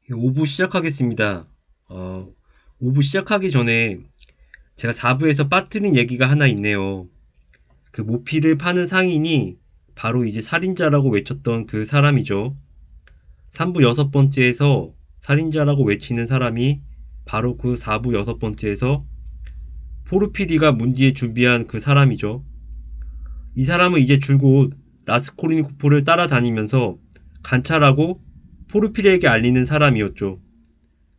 5부 시작하겠습니다. 어, 5부 시작하기 전에 제가 4부에서 빠뜨린 얘기가 하나 있네요. 그 모피를 파는 상인이 바로 이제 살인자라고 외쳤던 그 사람이죠. 3부 여섯 번째에서 살인자라고 외치는 사람이 바로 그 4부 여섯 번째에서 포르피디가 문디에 준비한 그 사람이죠. 이 사람은 이제 줄곧 라스콜니코프를 따라다니면서 관찰하고 포르피디에게 알리는 사람이었죠.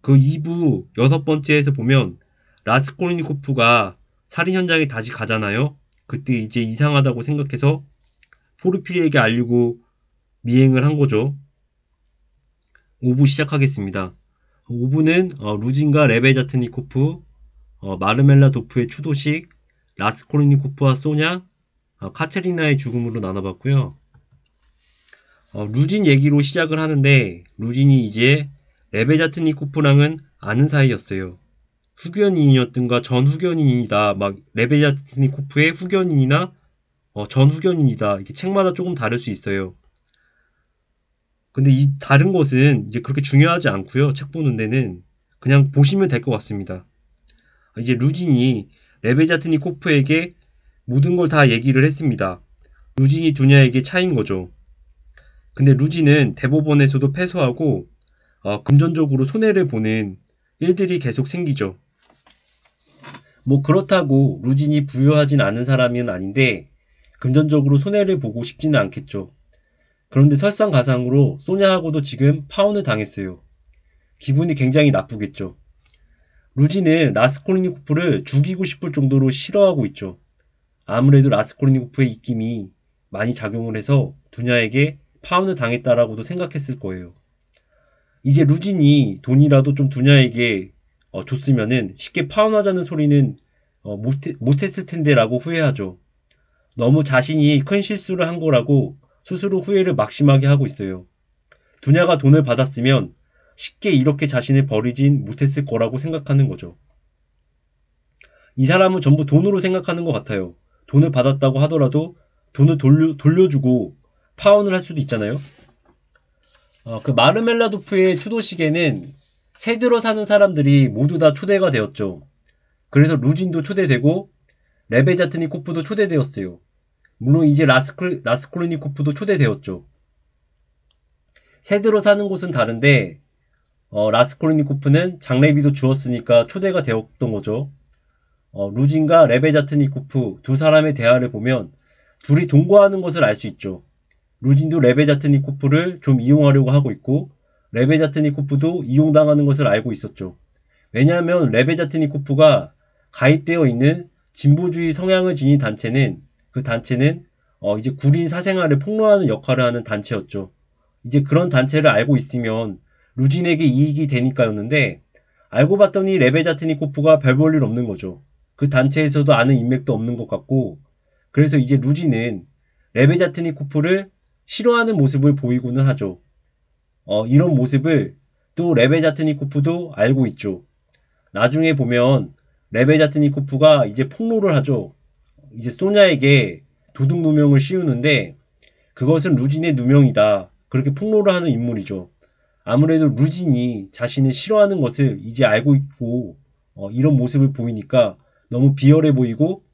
그 2부 여섯 번째에서 보면 라스콜니코프가 살인 현장에 다시 가잖아요. 그때 이제 이상하다고 생각해서 포르피리에게 알리고 미행을 한 거죠. 5부 시작하겠습니다. 5부는 루진과 레베자트니코프, 마르멜라 도프의 추도식, 라스콜니코프와 소냐, 카체리나의 죽음으로 나눠봤고요. 루진 얘기로 시작을 하는데 루진이 이제 레베자트니코프랑은 아는 사이였어요. 후견인이었든가 전 후견인이다. 막 레베자트니코프의 후견인이나 전 후견인이다. 이게 책마다 조금 다를 수 있어요. 근데 이 다른 것은 이제 그렇게 중요하지 않고요. 책 보는 데는 그냥 보시면 될 것 같습니다. 이제 루진이 레베자트니코프에게 모든 걸 다 얘기를 했습니다. 루진이 두냐에게 차인 거죠. 근데 루진은 대법원에서도 패소하고 금전적으로 손해를 보는 일들이 계속 생기죠. 뭐 그렇다고 루진이 부유하진 않은 사람은 아닌데 금전적으로 손해를 보고 싶지는 않겠죠. 그런데 설상가상으로 소냐하고도 지금 파혼을 당했어요. 기분이 굉장히 나쁘겠죠. 루진은 라스콜니코프를 죽이고 싶을 정도로 싫어하고 있죠. 아무래도 라스콜니코프의 입김이 많이 작용을 해서 두냐에게 파혼을 당했다라고도 생각했을 거예요. 이제 루진이 돈이라도 좀 두냐에게 줬으면은 쉽게 파혼하자는 소리는 못했을 텐데라고 후회하죠. 너무 자신이 큰 실수를 한 거라고 스스로 후회를 막심하게 하고 있어요. 두냐가 돈을 받았으면 쉽게 이렇게 자신을 버리진 못했을 거라고 생각하는 거죠. 이 사람은 전부 돈으로 생각하는 것 같아요. 돈을 받았다고 하더라도 돈을 돌려주고 파혼을 할 수도 있잖아요. 그 마르멜라도프의 추도식에는 새 들어 사는 사람들이 모두 다 초대가 되었죠. 그래서 루진도 초대되고 레베자트니코프도 초대되었어요. 물론 이제 라스콜리니코프도 초대되었죠. 새 들어 사는 곳은 다른데 라스콜리니코프는 장례비도 주었으니까 초대가 되었던 거죠. 루진과 레베자트니코프 두 사람의 대화를 보면 둘이 동거하는 것을 알 수 있죠. 루진도 레베자트니코프를 좀 이용하려고 하고 있고 레베자트니코프도 이용당하는 것을 알고 있었죠. 왜냐하면 레베자트니코프가 가입되어 있는 진보주의 성향을 지닌 단체는 그 단체는 이제 구린 사생활을 폭로하는 역할을 하는 단체였죠. 이제 그런 단체를 알고 있으면 루진에게 이익이 되니까였는데 알고 봤더니 레베자트니코프가 별 볼 일 없는 거죠. 그 단체에서도 아는 인맥도 없는 것 같고 그래서 이제 루진은 레베자트니코프를 싫어하는 모습을 보이고는 하죠. 이런 모습을 또 레베자트니코프도 알고 있죠. 나중에 보면 레베자트니코프가 이제 폭로를 하죠. 이제 소냐에게 도둑 누명을 씌우는데 그것은 루진의 누명이다. 그렇게 폭로를 하는 인물이죠. 아무래도 루진이 자신을 싫어하는 것을 이제 알고 있고 이런 모습을 보이니까 너무 비열해 보이고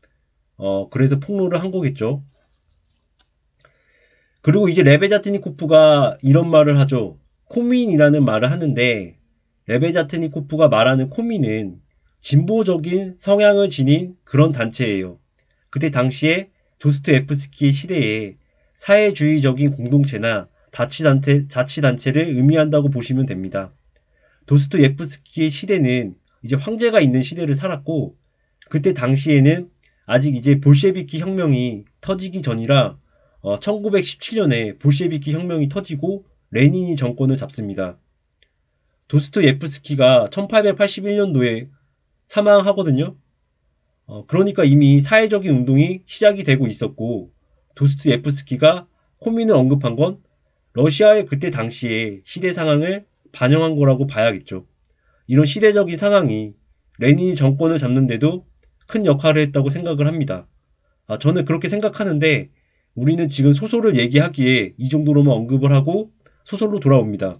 그래서 폭로를 한 거겠죠. 그리고 이제 레베자트니코프가 이런 말을 하죠. 코민이라는 말을 하는데 레베자트니코프가 말하는 코민은 진보적인 성향을 지닌 그런 단체예요. 그때 당시에 도스토옙스키의 시대에 사회주의적인 공동체나 자치단체를 의미한다고 보시면 됩니다. 도스토옙스키의 시대는 이제 황제가 있는 시대를 살았고 그때 당시에는 아직 이제 볼셰비키 혁명이 터지기 전이라 1917년에 볼셰비키 혁명이 터지고 레닌이 정권을 잡습니다. 도스토옙스키가 1881년도에 사망하거든요. 그러니까 이미 사회적인 운동이 시작이 되고 있었고 도스토옙스키가 코민을 언급한 건 러시아의 그때 당시의 시대 상황을 반영한 거라고 봐야겠죠. 이런 시대적인 상황이 레닌이 정권을 잡는데도 큰 역할을 했다고 생각을 합니다. 저는 그렇게 생각하는데 우리는 지금 소설을 얘기하기에 이 정도로만 언급을 하고 소설로 돌아옵니다.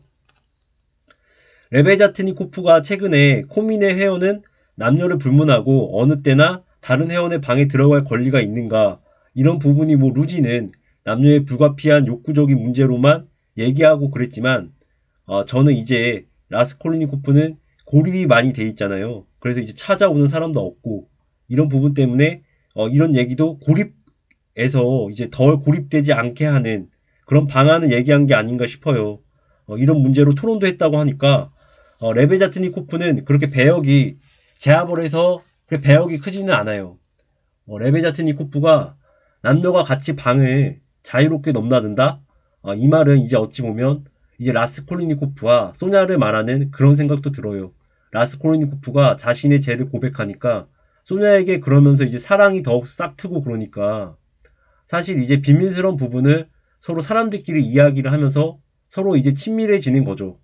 레베자트니코프가 최근에 코민의 회원은 남녀를 불문하고 어느 때나 다른 회원의 방에 들어갈 권리가 있는가, 이런 부분이 뭐 루지는 남녀의 불가피한 욕구적인 문제로만 얘기하고 그랬지만, 저는 이제 라스콜리니코프는 고립이 많이 돼 있잖아요. 그래서 이제 찾아오는 사람도 없고, 이런 부분 때문에 이런 얘기도 고립에서 이제 덜 고립되지 않게 하는 그런 방안을 얘기한 게 아닌가 싶어요. 이런 문제로 토론도 했다고 하니까 레베자트니코프는 그렇게 배역이 제압을 해서 배역이 크지는 않아요. 레베자트니코프가 남녀가 같이 방을 자유롭게 넘나든다? 이 말은 이제 어찌 보면 이제 라스콜리니코프와 소냐를 말하는 그런 생각도 들어요. 라스콜리니코프가 자신의 죄를 고백하니까 소냐에게 그러면서 이제 사랑이 더욱 싹트고, 그러니까 사실 이제 비밀스러운 부분을 서로 사람들끼리 이야기를 하면서 서로 이제 친밀해지는 거죠.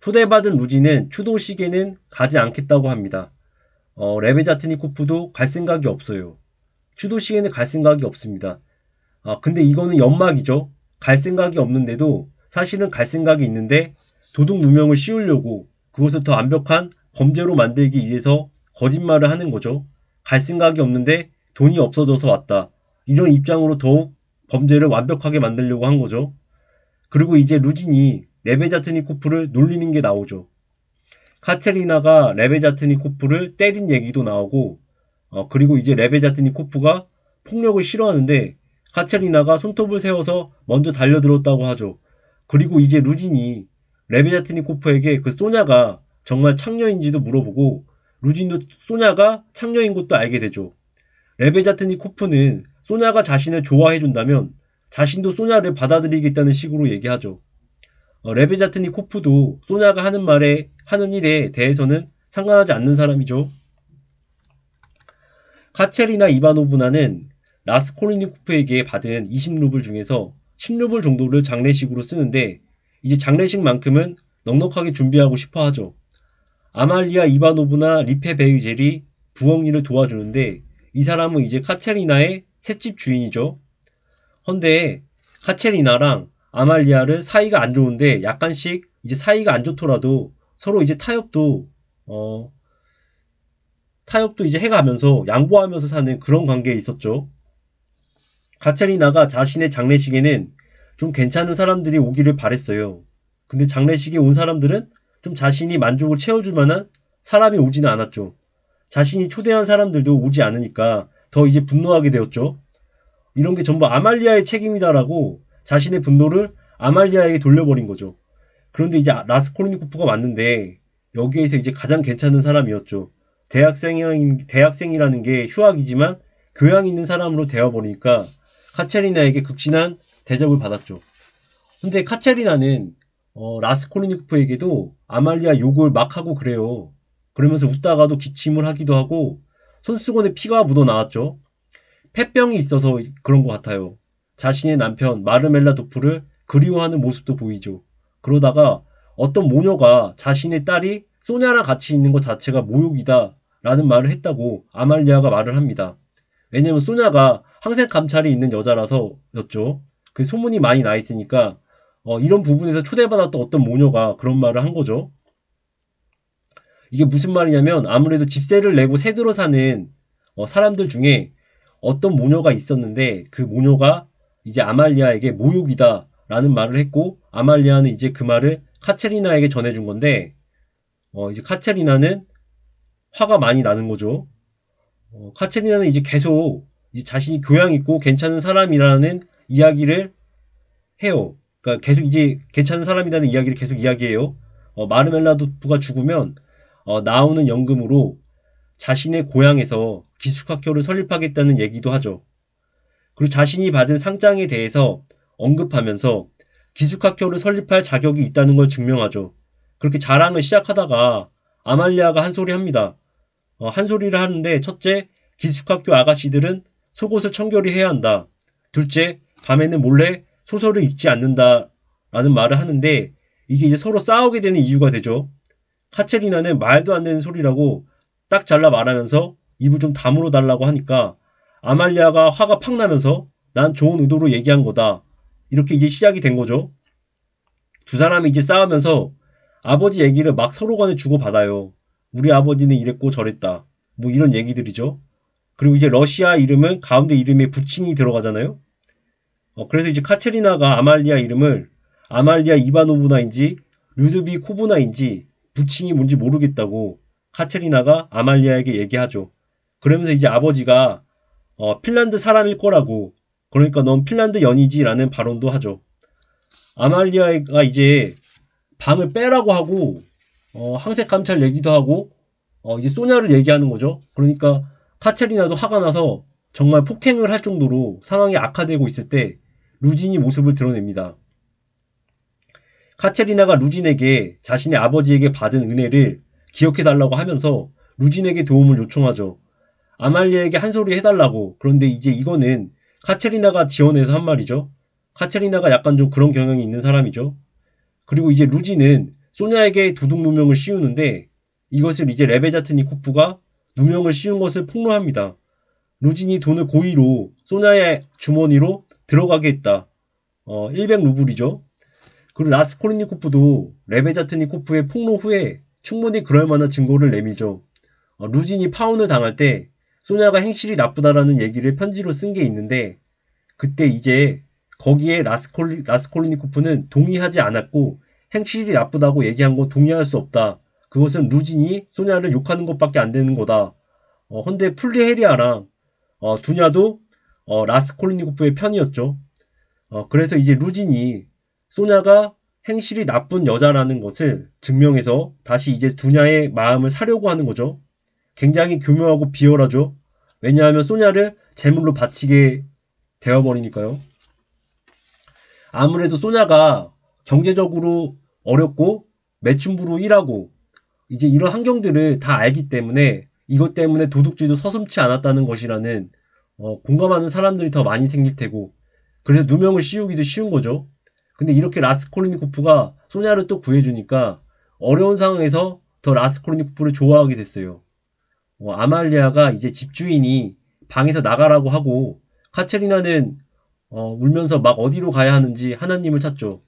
초대받은 루지는 추도식에는 가지 않겠다고 합니다. 레베자트니코프도 갈 생각이 없어요. 추도식에는 갈 생각이 없습니다. 근데 이거는 연막이죠. 갈 생각이 없는데도 사실은 갈 생각이 있는데 도둑 누명을 씌우려고 그것을 더 완벽한 범죄로 만들기 위해서 거짓말을 하는 거죠. 갈 생각이 없는데 돈이 없어져서 왔다. 이런 입장으로 더욱 범죄를 완벽하게 만들려고 한 거죠. 그리고 이제 루진이 레베자트니코프를 놀리는 게 나오죠. 카체리나가 레베자트니코프를 때린 얘기도 나오고, 그리고 이제 레베자트니코프가 폭력을 싫어하는데 카체리나가 손톱을 세워서 먼저 달려들었다고 하죠. 그리고 이제 루진이 레베자트니코프에게 그 소냐가 정말 창녀인지도 물어보고, 루진도 소냐가 창녀인 것도 알게 되죠. 레베자트니코프는 소냐가 자신을 좋아해준다면 자신도 소냐를 받아들이겠다는 식으로 얘기하죠. 레베자트니코프도 소냐가 하는 말에 하는 일에 대해서는 상관하지 않는 사람이죠. 카체리나 이바노브나는 라스콜리니코프에게 받은 20루블 중에서 10루블 정도를 장례식으로 쓰는데, 이제 장례식만큼은 넉넉하게 준비하고 싶어 하죠. 아말리아 이바노브나 리페베이젤이 부엉이를 도와주는데, 이 사람은 이제 카체리나의 셋집 주인이죠. 헌데 카체리나랑 아말리아를 사이가 안 좋은데 약간씩 이제 사이가 안 좋더라도 서로 이제 타협도 이제 해가면서 양보하면서 사는 그런 관계에 있었죠. 카체리나가 자신의 장례식에는 좀 괜찮은 사람들이 오기를 바랬어요. 근데 장례식에 온 사람들은 좀 자신이 만족을 채워줄 만한 사람이 오지는 않았죠. 자신이 초대한 사람들도 오지 않으니까 더 이제 분노하게 되었죠. 이런 게 전부 아말리아의 책임이다라고 자신의 분노를 아말리아에게 돌려버린 거죠. 그런데 이제 라스콜니코프가 왔는데 여기에서 이제 가장 괜찮은 사람이었죠. 대학생이라는 게 휴학이지만 교양 있는 사람으로 되어버리니까 카체리나에게 극진한 대접을 받았죠. 근데 카체리나는 라스콜니코프에게도 아말리아 욕을 막 하고 그래요. 그러면서 웃다가도 기침을 하기도 하고 손수건에 피가 묻어 나왔죠. 폐병이 있어서 그런 것 같아요. 자신의 남편 마르멜라 도프를 그리워하는 모습도 보이죠. 그러다가 어떤 모녀가 자신의 딸이 소냐랑 같이 있는 것 자체가 모욕이다 라는 말을 했다고 아말리아가 말을 합니다. 왜냐면 소냐가 항생 감찰이 있는 여자라서였죠. 그 소문이 많이 나 있으니까 이런 부분에서 초대받았던 어떤 모녀가 그런 말을 한 거죠. 이게 무슨 말이냐면 아무래도 집세를 내고 새 들어 사는 사람들 중에 어떤 모녀가 있었는데 그 모녀가 이제 아말리아에게 모욕이다 라는 말을 했고, 아말리아는 이제 그 말을 카체리나에게 전해준 건데 이제 카체리나는 화가 많이 나는 거죠. 카체리나는 이제 계속 이제 자신이 교양 있고 괜찮은 사람이라는 이야기를 해요. 그러니까 계속 이제 괜찮은 사람이라는 이야기를 계속 이야기해요. 마르멜라도프가 죽으면 나오는 연금으로 자신의 고향에서 기숙학교를 설립하겠다는 얘기도 하죠. 그리고 자신이 받은 상장에 대해서 언급하면서 기숙학교를 설립할 자격이 있다는 걸 증명하죠. 그렇게 자랑을 시작하다가 아말리아가 한 소리 합니다. 한 소리를 하는데, 첫째, 기숙학교 아가씨들은 속옷을 청결히 해야 한다. 둘째, 밤에는 몰래 소설을 읽지 않는다 라는 말을 하는데, 이게 이제 서로 싸우게 되는 이유가 되죠. 카체리나는 말도 안 되는 소리라고 딱 잘라 말하면서 입을 좀 다물어 달라고 하니까 아말리아가 화가 팍 나면서 난 좋은 의도로 얘기한 거다. 이렇게 이제 시작이 된 거죠. 두 사람이 이제 싸우면서 아버지 얘기를 막 서로 간에 주고받아요. 우리 아버지는 이랬고 저랬다. 뭐 이런 얘기들이죠. 그리고 이제 러시아 이름은 가운데 이름에 부친이 들어가잖아요. 그래서 이제 카체리나가 아말리아 이름을 아말리아 이바노브나인지 루드비코브나인지 부친이 뭔지 모르겠다고 카체리나가 아말리아에게 얘기하죠. 그러면서 이제 아버지가 핀란드 사람일 거라고, 그러니까 넌 핀란드 연이지라는 발언도 하죠. 아말리아가 이제 방을 빼라고 하고 항색 감찰 얘기도 하고 이제 소냐를 얘기하는 거죠. 그러니까 카체리나도 화가 나서 정말 폭행을 할 정도로 상황이 악화되고 있을 때 루진이 모습을 드러냅니다. 카체리나가 루진에게 자신의 아버지에게 받은 은혜를 기억해달라고 하면서 루진에게 도움을 요청하죠. 아말리아에게 한 소리 해달라고. 그런데 이제 이거는 카체리나가 지원해서 한 말이죠. 카체리나가 약간 좀 그런 경향이 있는 사람이죠. 그리고 이제 루지는 소냐에게 도둑 누명을 씌우는데 이것을 이제 레베자트니코프가 누명을 씌운 것을 폭로합니다. 루진이 돈을 고의로 소냐의 주머니로 들어가게 했다. 100루블이죠. 그리고 라스콜리니코프도 레베자트니코프의 폭로 후에 충분히 그럴 만한 증거를 내밀죠. 루진이 파혼을 당할 때 소냐가 행실이 나쁘다라는 얘기를 편지로 쓴 게 있는데 그때 이제 거기에 라스콜리니코프는 동의하지 않았고 행실이 나쁘다고 얘기한 건 동의할 수 없다. 그것은 루진이 소냐를 욕하는 것밖에 안 되는 거다. 헌데 플리헤리아랑 두냐도 라스콜리니코프의 편이었죠. 그래서 이제 루진이 소냐가 행실이 나쁜 여자라는 것을 증명해서 다시 이제 두냐의 마음을 사려고 하는 거죠. 굉장히 교묘하고 비열하죠. 왜냐하면 소냐를 제물로 바치게 되어버리니까요. 아무래도 소냐가 경제적으로 어렵고 매춘부로 일하고 이제 이런 환경들을 다 알기 때문에 이것 때문에 도둑질도 서슴지 않았다는 것이라는 공감하는 사람들이 더 많이 생길 테고 그래서 누명을 씌우기도 쉬운 거죠. 근데 이렇게 라스콜리니코프가 소냐를 또 구해주니까 어려운 상황에서 더 라스콜리니코프를 좋아하게 됐어요. 아말리아가 이제 집주인이 방에서 나가라고 하고 카체리나는 울면서 막 어디로 가야 하는지 하나님을 찾죠.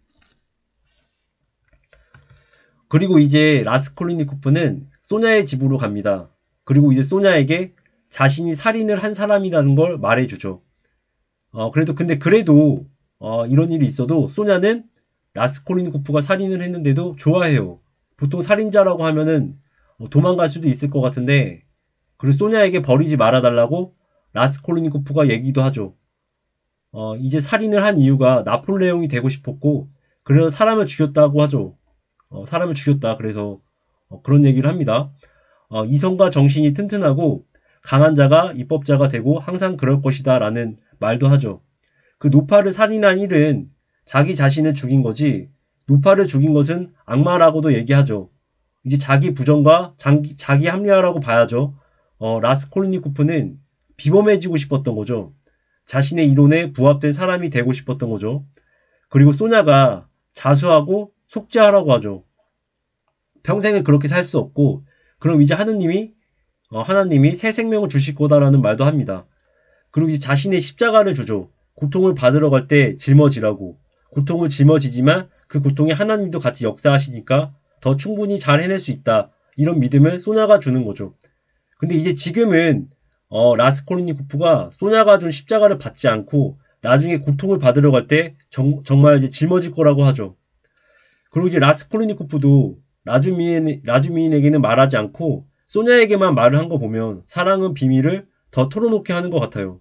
그리고 이제 라스콜리니코프는 소냐의 집으로 갑니다. 그리고 이제 소냐에게 자신이 살인을 한 사람이라는 걸 말해주죠. 그래도 이런 일이 있어도 소냐는 라스콜리니코프가 살인을 했는데도 좋아해요. 보통 살인자라고 하면은 도망갈 수도 있을 것 같은데 그리고 소냐에게 버리지 말아달라고 라스콜리니코프가 얘기도 하죠. 이제 살인을 한 이유가 나폴레옹이 되고 싶었고 그래서 사람을 죽였다고 하죠. 사람을 죽였다. 그래서 그런 얘기를 합니다. 이성과 정신이 튼튼하고 강한 자가 입법자가 되고 항상 그럴 것이다 라는 말도 하죠. 그 노파를 살인한 일은 자기 자신을 죽인 거지 노파를 죽인 것은 악마라고도 얘기하죠. 이제 자기 부정과 자기 합리화라고 봐야죠. 라스콜니코프는 비범해지고 싶었던 거죠. 자신의 이론에 부합된 사람이 되고 싶었던 거죠. 그리고 소냐가 자수하고 속죄하라고 하죠. 평생을 그렇게 살 수 없고 그럼 이제 하나님이 새 생명을 주실 거다라는 말도 합니다. 그리고 이제 자신의 십자가를 주죠. 고통을 받으러 갈 때 짊어지라고. 고통을 짊어지지만 그 고통에 하나님도 같이 역사하시니까 더 충분히 잘 해낼 수 있다. 이런 믿음을 소냐가 주는 거죠. 근데 이제 지금은 라스콜니코프가 소냐가 준 십자가를 받지 않고 나중에 고통을 받으러 갈 때 정말 이제 짊어질 거라고 하죠. 그리고 이제 라스콜니코프도 라주미인에게는 말하지 않고 소냐에게만 말을 한 거 보면 사랑은 비밀을 더 털어놓게 하는 것 같아요.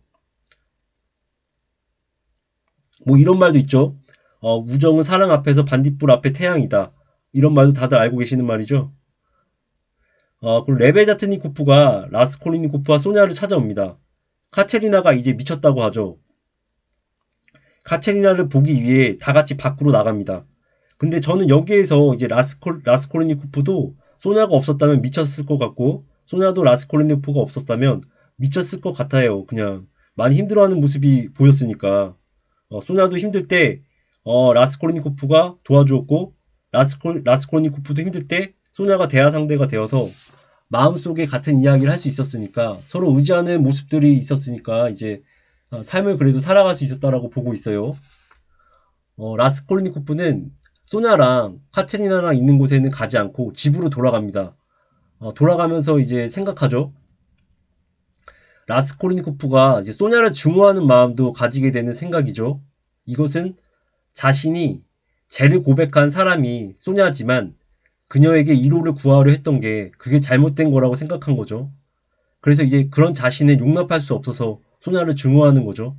뭐 이런 말도 있죠. 우정은 사랑 앞에서 반딧불 앞에 태양이다. 이런 말도 다들 알고 계시는 말이죠. 그리고 레베자트니코프가 라스콜리니코프와 소냐를 찾아옵니다. 카체리나가 이제 미쳤다고 하죠. 카체리나를 보기 위해 다 같이 밖으로 나갑니다. 근데 저는 여기에서 이제 라스콜리니코프도 소냐가 없었다면 미쳤을 것 같고 소냐도 라스콜리니코프가 없었다면 미쳤을 것 같아요. 그냥 많이 힘들어하는 모습이 보였으니까. 소냐도 힘들 때 라스콜니코프가 도와주었고 라스콜니코프도 힘들 때 소냐가 대화 상대가 되어서 마음속에 같은 이야기를 할 수 있었으니까 서로 의지하는 모습들이 있었으니까 이제 삶을 그래도 살아갈 수 있었다라고 보고 있어요. 라스콜니코프는 소냐랑 카테리나랑 있는 곳에는 가지 않고 집으로 돌아갑니다. 돌아가면서 이제 생각하죠. 라스콜니코프가 이제 소냐를 증오하는 마음도 가지게 되는 생각이죠. 이것은 자신이 죄를 고백한 사람이 소냐지만 그녀에게 위로를 구하려 했던 게 그게 잘못된 거라고 생각한 거죠. 그래서 이제 그런 자신을 용납할 수 없어서 소냐를 증오하는 거죠.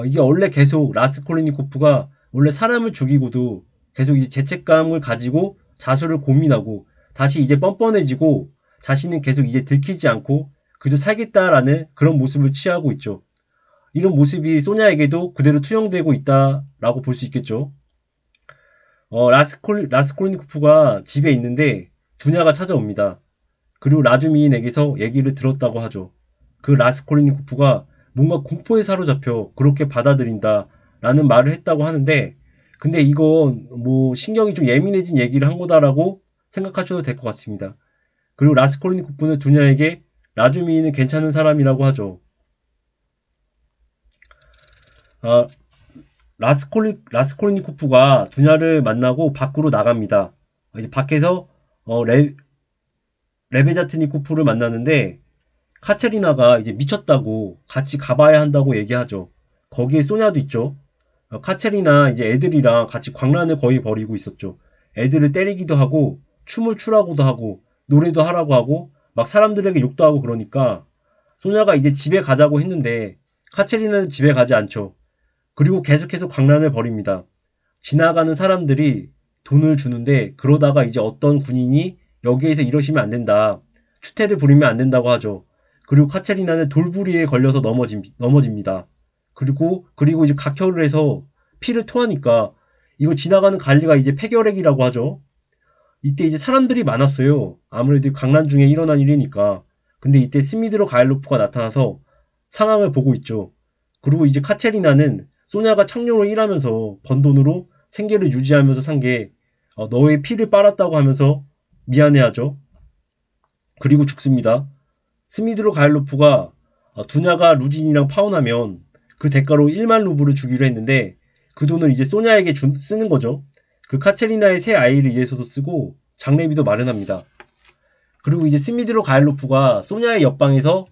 이게 원래 계속 라스콜니코프가 원래 사람을 죽이고도 계속 이제 죄책감을 가지고 자수를 고민하고 다시 이제 뻔뻔해지고 자신은 계속 이제 들키지 않고 그저 살겠다라는 그런 모습을 취하고 있죠. 이런 모습이 소냐에게도 그대로 투영되고 있다라고 볼 수 있겠죠. 라스콜니코프가 집에 있는데 두냐가 찾아옵니다. 그리고 라주미인에게서 얘기를 들었다고 하죠. 그 라스콜니코프가 뭔가 공포에 사로잡혀 그렇게 받아들인다라는 말을 했다고 하는데 근데 이건 뭐 신경이 좀 예민해진 얘기를 한 거다라고 생각하셔도 될 것 같습니다. 그리고 라스콜니코프는 두냐에게 라주미인은 괜찮은 사람이라고 하죠. 아, 라스콜니코프가 두냐를 만나고 밖으로 나갑니다. 이제 밖에서 레베자트니코프를 만나는데 카체리나가 이제 미쳤다고 같이 가봐야 한다고 얘기하죠. 거기에 소냐도 있죠. 카체리나 이제 애들이랑 같이 광란을 거의 벌이고 있었죠. 애들을 때리기도 하고 춤을 추라고도 하고 노래도 하라고 하고 막 사람들에게 욕도 하고 그러니까 소냐가 이제 집에 가자고 했는데 카체리나는 집에 가지 않죠. 그리고 계속해서 광란을 벌입니다. 지나가는 사람들이 돈을 주는데 그러다가 이제 어떤 군인이 여기에서 이러시면 안 된다. 추태를 부리면 안 된다고 하죠. 그리고 카체리나는 돌부리에 걸려서 넘어집니다. 그리고 이제 각혈을 해서 피를 토하니까 이거 지나가는 관리가 이제 폐결핵이라고 하죠. 이때 이제 사람들이 많았어요. 아무래도 강란 중에 일어난 일이니까. 근데 이때 스미드로 가일로프가 나타나서 상황을 보고 있죠. 그리고 이제 카체리나는 소냐가 창녀로 일하면서 번 돈으로 생계를 유지하면서 산 게 너의 피를 빨았다고 하면서 미안해하죠. 그리고 죽습니다. 스미드로 가일로프가 두냐가 루진이랑 파혼하면 그 대가로 1만 루블을 주기로 했는데 그 돈을 이제 소냐에게 쓰는 거죠. 그 카체리나의 새 아이를 위해서도 쓰고 장례비도 마련합니다. 그리고 이제 스미드로 가일로프가 소냐의 옆방에서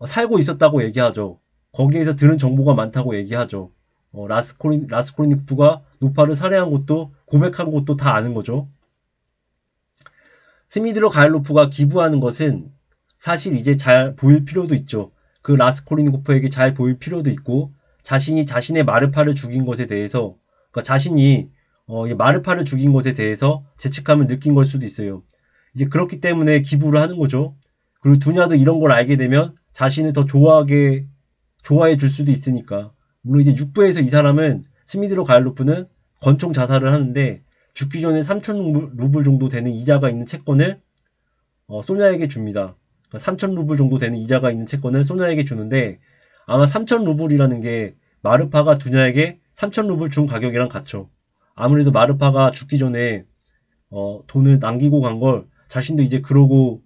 살고 있었다고 얘기하죠. 거기에서 들은 정보가 많다고 얘기하죠. 라스콜니프가 노파를 살해한 것도 고백한 것도 다 아는 거죠. 스미드로 가일로프가 기부하는 것은 사실 이제 잘 보일 필요도 있죠. 그 라스콜니코프에게 잘 보일 필요도 있고 자신이 자신의 마르파를 죽인 것에 대해서 그러니까 자신이 마르파를 죽인 것에 대해서 죄책감을 느낀 걸 수도 있어요. 이제 그렇기 때문에 기부를 하는 거죠. 그리고 두냐도 이런 걸 알게 되면 자신을 더 좋아해 줄 수도 있으니까. 물론 이제 6부에서 이 사람은 스미드로 가일로프는 권총 자살을 하는데 죽기 전에 3천 루블 정도 되는 이자가 있는 채권을 소냐에게 줍니다. 3천 루블 정도 되는 이자가 있는 채권을 소냐에게 주는데 아마 3천 루블이라는 게 마르파가 두냐에게 3천 루블 준 가격이랑 같죠. 아무래도 마르파가 죽기 전에 돈을 남기고 간 걸 자신도 이제 그러고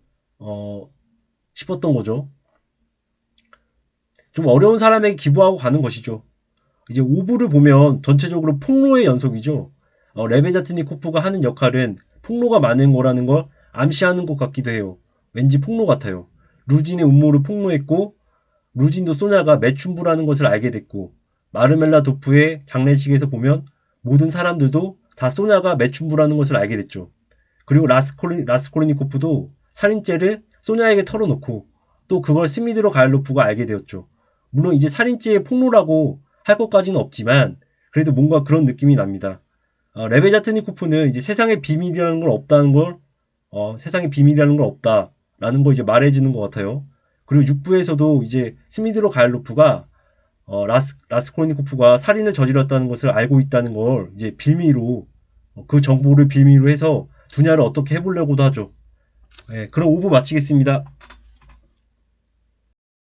싶었던 거죠. 좀 어려운 사람에게 기부하고 가는 것이죠. 이제 5부를 보면 전체적으로 폭로의 연속이죠. 레베자트니코프가 하는 역할은 폭로가 많은 거라는 걸 암시하는 것 같기도 해요. 왠지 폭로 같아요. 루진의 음모를 폭로했고 루진도 소냐가 매춘부라는 것을 알게 됐고 마르멜라 도프의 장례식에서 보면 모든 사람들도 다 소냐가 매춘부라는 것을 알게 됐죠. 그리고 라스콜니코프도 살인죄를 소냐에게 털어놓고 또 그걸 스미드로 가일로프가 알게 되었죠. 물론 이제 살인죄의 폭로라고 할 것까지는 없지만 그래도 뭔가 그런 느낌이 납니다. 레베자트니코프는 이제 세상에 비밀이라는 걸 없다는 걸 세상에 비밀이라는 걸 없다라는 걸 이제 말해주는 것 같아요. 그리고 6부에서도 이제 스미드로 가일로프가 라스콜니코프가 살인을 저질렀다는 것을 알고 있다는 걸 이제 빌미로 그 정보를 빌미로 해서 두냐를 어떻게 해보려고도 하죠. 네, 그럼 5부 마치겠습니다.